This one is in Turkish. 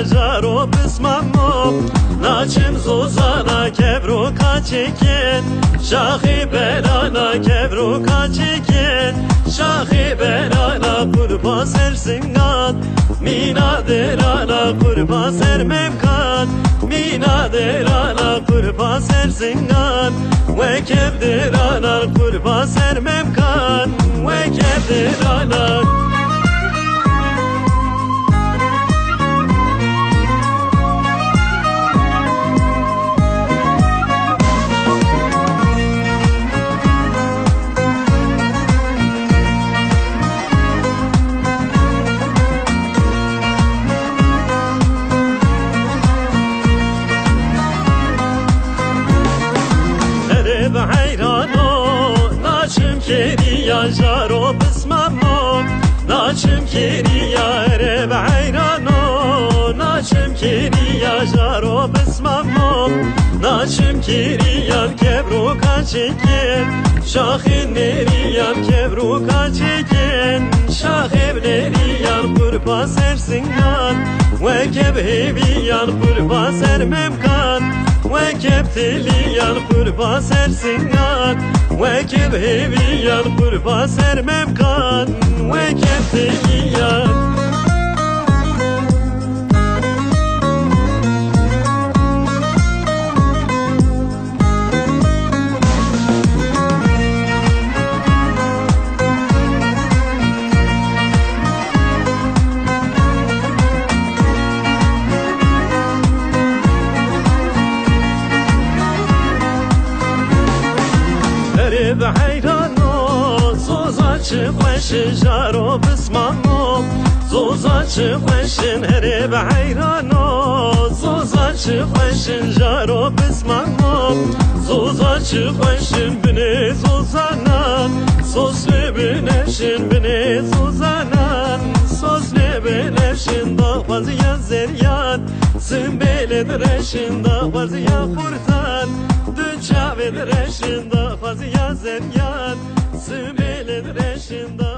jaro bismamo Naçim zozana kevru kaçikin Şahi belana kevru kaçikin Şahi belana kurba sersingan Mina derana kurba sermemkan Mina derana kurba sersingan Ve kevderana kurba sermemkan Ve kevderana Hayrano naçim keriya jaro bismamo Naçim keriya ereb hayrano Naçim keriya jaro bismamo Naçim keriya kevru kaçikin Şahin neriyan kevru kaçikin Şahib neriyan kurba sersingan Ve kebheviyan kurba sermemkan Ve keptiliyan kurba sersingan Ve kebheviyan kurba sermemkan Ve keptiliyan Hayrano zozaçı başın jaro bismamo Zozaçı başın herib hayrano Zozaçı başın jaro bismamo Zozaçı başın bine zozanan Sos ne beneşin bine zozanan Sos ne beneşin da fazıya zeryan Sımbele dreşin da fazıya kurtan Çavel reşinda fazıya zeryan Sümele reşinda